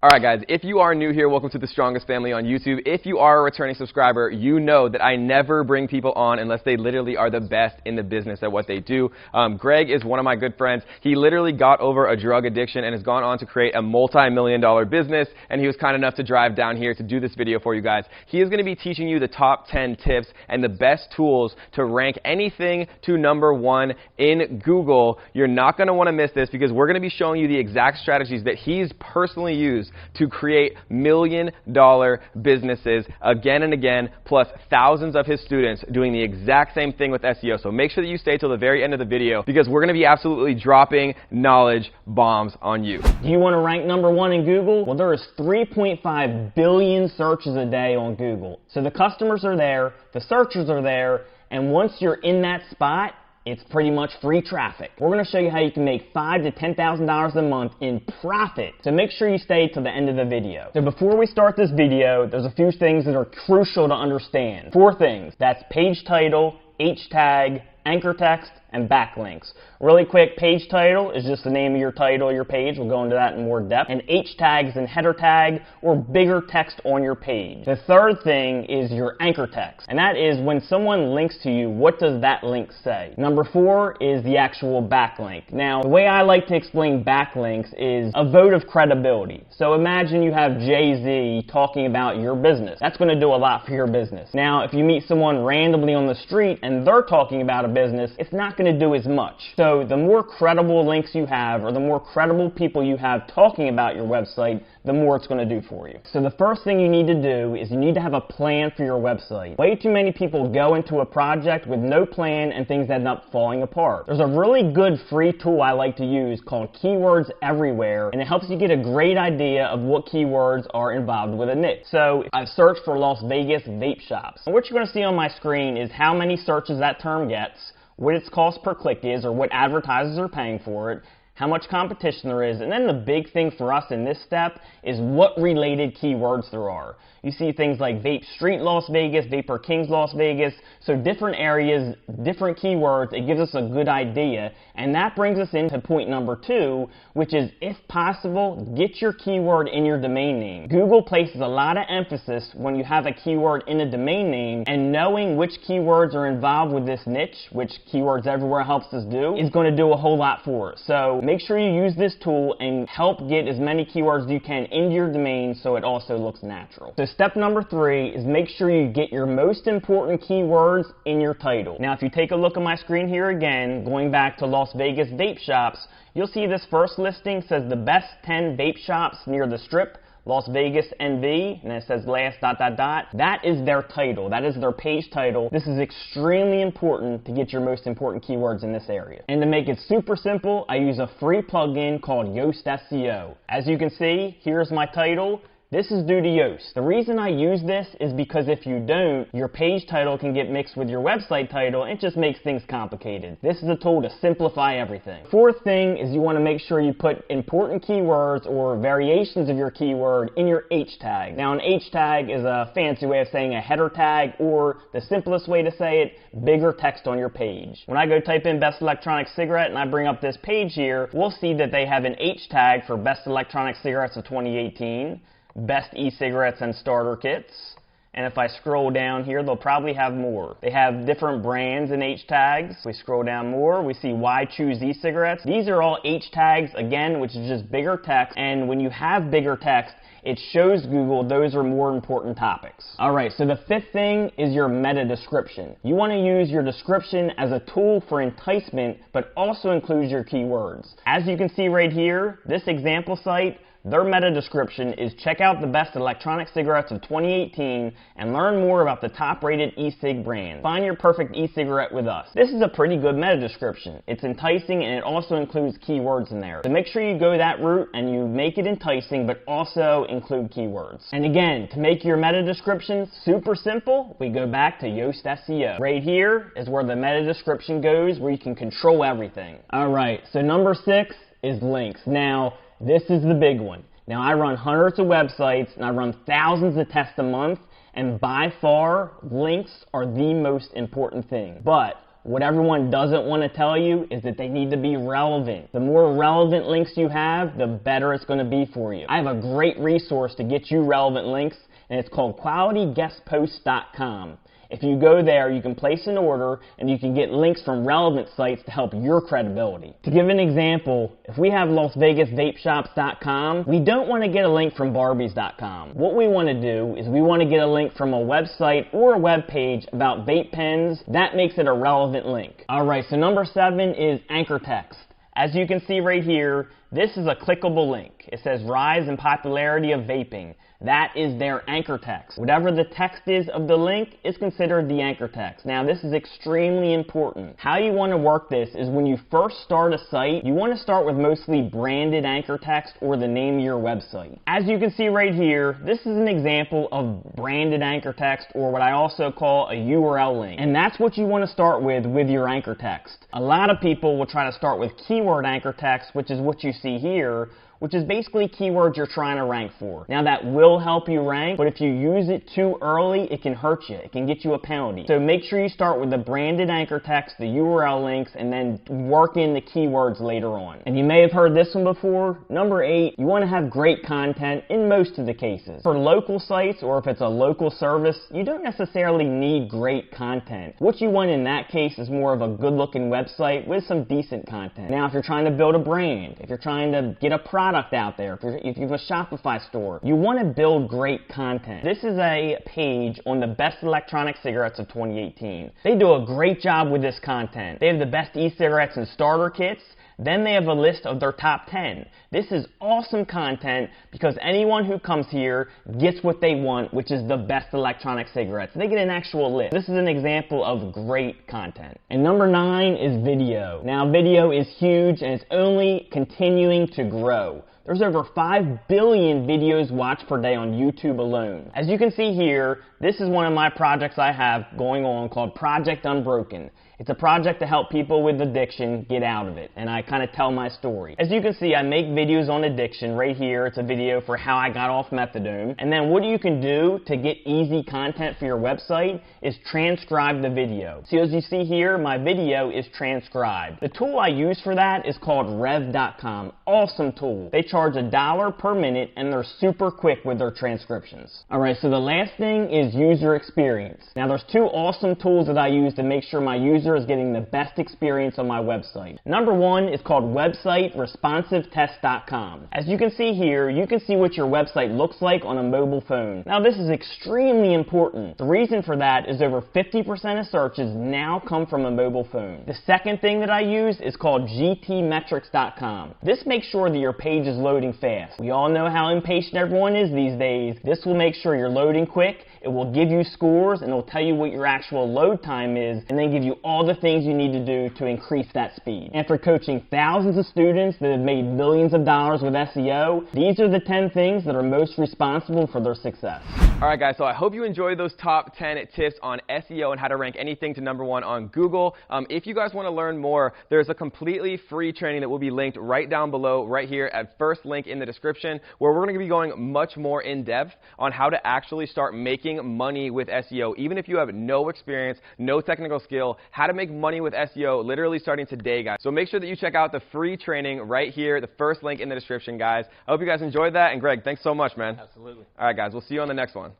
Alright guys, if you are new here, welcome to the Strongest Family on YouTube. If you are a returning subscriber, you know that I never bring people on unless they literally are the best in the business at what they do. Greg is one of my good friends. He literally got over a drug addiction and has gone on to create a multi-million-dollar business, and he was kind enough to drive down here to do this video for you guys. He is going to be teaching you the top 10 tips and the best tools to rank anything to #1 in Google. You're not going to want to miss this because we're going to be showing you the exact strategies that he's personally used to create million-dollar businesses again and again, plus thousands of his students doing the exact same thing with SEO. So make sure that you stay till the very end of the video because we're going to be absolutely dropping knowledge bombs on you. Do you want to rank #1 in Google? Well, there is 3.5 billion searches a day on Google. So the customers are there, the searchers are there, and once you're in that spot, it's pretty much free traffic. We're going to show you how you can make $5,000 to $10,000 a month in profit. So make sure you stay till the end of the video. So before we start this video, there's a few things that are crucial to understand. 4 things. That's page title, H tag, anchor text, and backlinks. Really quick, page title is just the name of your title, your page. We'll go into that in more depth. And H tags and header tag or bigger text on your page. The third thing is your anchor text. And that is when someone links to you, what does that link say? Number 4 is the actual backlink. Now, the way I like to explain backlinks is a vote of credibility. So imagine you have Jay-Z talking about your business. That's going to do a lot for your business. Now, if you meet someone randomly on the street and they're talking about a business, it's not going to do as much. So the more credible links you have or the more credible people you have talking about your website, the more it's going to do for you. So the first thing you need to do is you need to have a plan for your website. Way too many people go into a project with no plan and things end up falling apart. There's a really good free tool I like to use called Keywords Everywhere, and it helps you get a great idea of what keywords are involved with a niche. So I've searched for Las Vegas vape shops. And what you're going to see on my screen is how many searches that term gets, what its cost per click is, or what advertisers are paying for it, how much competition there is, and then the big thing for us in this step is what related keywords there are. You see things like Vape Street Las Vegas, Vapor Kings Las Vegas, so different areas, different keywords, it gives us a good idea, and that brings us into point number 2, which is, if possible, get your keyword in your domain name. Google places a lot of emphasis when you have a keyword in a domain name, and knowing which keywords are involved with this niche, which Keywords Everywhere helps us do, is going to do a whole lot for us. So make sure you use this tool and help get as many keywords as you can into your domain so it also looks natural. So step number 3 is make sure you get your most important keywords in your title. Now if you take a look at my screen here again, going back to Las Vegas vape shops, you'll see this first listing says the best 10 vape shops near the Strip, Las Vegas NV, and it says last ... That is their title. That is their page title. This is extremely important to get your most important keywords in this area. And to make it super simple, I use a free plugin called Yoast SEO. As you can see, here's my title. This is due to Yoast. The reason I use this is because if you don't, your page title can get mixed with your website title and it just makes things complicated. This is a tool to simplify everything. 4th thing is you want to make sure you put important keywords or variations of your keyword in your H tag. Now an H tag is a fancy way of saying a header tag, or the simplest way to say it, bigger text on your page. When I go type in best electronic cigarette and I bring up this page here, we'll see that they have an H tag for best electronic cigarettes of 2018. Best e-cigarettes and starter kits. And if I scroll down here, they'll probably have more. They have different brands in H tags. If we scroll down more, we see why choose e-cigarettes. These are all H tags, again, which is just bigger text. And when you have bigger text, it shows Google those are more important topics. Alright, so the 5th thing is your meta description. You want to use your description as a tool for enticement, but also includes your keywords. As you can see right here, this example site, their meta description is check out the best electronic cigarettes of 2018 and learn more about the top-rated e-cig brands. Find your perfect e-cigarette with us. This is a pretty good meta description. It's enticing and it also includes keywords in there. So make sure you go that route and you make it enticing but also include keywords. And again, to make your meta description super simple, we go back to Yoast SEO. Right here is where the meta description goes, where you can control everything. Alright, so number 6 is links. Now, this is the big one. Now, I run hundreds of websites, and I run thousands of tests a month, and by far, links are the most important thing. But what everyone doesn't want to tell you is that they need to be relevant. The more relevant links you have, the better it's going to be for you. I have a great resource to get you relevant links, and it's called QualityGuestPosts.com. If you go there, you can place an order and you can get links from relevant sites to help your credibility. To give an example, if we have LasVegasVapeShops.com, we don't want to get a link from Barbies.com. What we want to do is we want to get a link from a website or a web page about vape pens. That makes it a relevant link. Alright, so number 7 is anchor text. As you can see right here, this is a clickable link. It says rise in popularity of vaping. That is their anchor text. Whatever the text is of the link is considered the anchor text. Now, this is extremely important. How you want to work this is when you first start a site, you want to start with mostly branded anchor text or the name of your website. As you can see right here, this is an example of branded anchor text, or what I also call a URL link. And that's what you want to start with your anchor text. A lot of people will try to start with keyword anchor text, which is what you see here, which is basically keywords you're trying to rank for. Now, that will help you rank, but if you use it too early, it can hurt you. It can get you a penalty. So make sure you start with the branded anchor text, the URL links, and then work in the keywords later on. And you may have heard this one before. Number 8, you want to have great content in most of the cases. For local sites, or if it's a local service, you don't necessarily need great content. What you want in that case is more of a good-looking website with some decent content. Now, if you're trying to build a brand, if you're trying to get a product out there, if you have a Shopify store, you want to build great content. This is a page on the best electronic cigarettes of 2018. They do a great job with this content. They have the best e-cigarettes and starter kits. Then they have a list of their top 10. This is awesome content because anyone who comes here gets what they want, which is the best electronic cigarettes. They get an actual list. This is an example of great content. And number 9 is video. Now, video is huge and it's only continuing to grow. There's over 5 billion videos watched per day on YouTube alone. As you can see here, this is one of my projects I have going on called Project Unbroken. It's a project to help people with addiction get out of it, and I kind of tell my story. As you can see, I make videos on addiction. Right here, it's a video for how I got off methadone. And then what you can do to get easy content for your website is transcribe the video. So as you see here, my video is transcribed. The tool I use for that is called Rev.com. Awesome tool. They charge $1 per minute, and they're super quick with their transcriptions. Alright, so the last thing is user experience. Now, there's 2 awesome tools that I use to make sure my user is getting the best experience on my website. Number 1 is called WebsiteResponsiveTest.com. As you can see here, you can see what your website looks like on a mobile phone. Now, this is extremely important. The reason for that is over 50% of searches now come from a mobile phone. The second thing that I use is called GTmetrics.com. This makes sure that your page is loading fast. We all know how impatient everyone is these days. This will make sure you're loading quick. It will give you scores, and it will tell you what your actual load time is, and then give you all the things you need to do to increase that speed. After coaching thousands of students that have made millions of dollars with SEO, these are the 10 things that are most responsible for their success. Alright guys, so I hope you enjoyed those top 10 tips on SEO and how to rank anything to number 1 on Google. If you guys want to learn more, there's a completely free training that will be linked right down below, right here at first link in the description, where we're going to be going much more in depth on how to actually start making money with SEO. Even if you have no experience, no technical skill, how to make money with SEO literally starting today, guys. So make sure that you check out the free training right here, the first link in the description, guys. I hope you guys enjoyed that. And Greg, thanks so much, man. Absolutely. All right, guys, we'll see you on the next one.